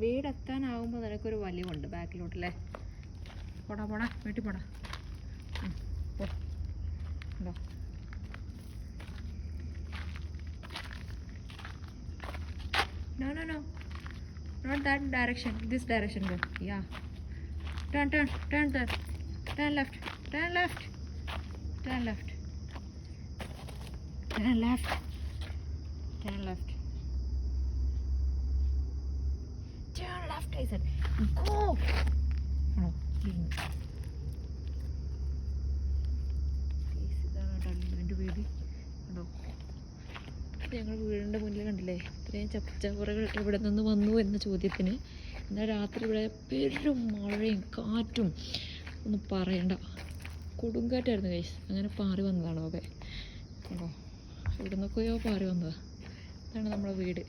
വീടെത്താനാകുമ്പോൾ നിനക്കൊരു വലിവുണ്ട് ബാക്കിലോട്ടല്ലേ. പോടാ പോടാ വീട്ടിൽ പോടാ. പോ. No, no, no. Not that direction. This direction go. Yeah. Turn there. Turn left. Turn left. Turn left. Turn left. Turn left. Turn left, I said. Go. Oh, ഇതാണ് വീട്. ഉണ്ടോ? ഞങ്ങൾ വീടിൻ്റെ മുന്നിൽ കണ്ടില്ലേ ഇത്രയും ചപ്പുറകൾ ഇവിടെ നിന്ന് വന്നു എന്ന ചോദ്യത്തിന്. എന്നാൽ രാത്രി ഇവിടെ പെരും മഴയും കാറ്റും ഒന്നും പറയണ്ട. കൊടുങ്കാറ്റായിരുന്നു ഗൈസ്. അങ്ങനെ പാറി വന്നതാണോ ഒക്കെ. അപ്പോൾ ഇവിടെ നിന്നൊക്കെയോ പാറി വന്നതാണ്. ഇതാണ് നമ്മുടെ വീട്.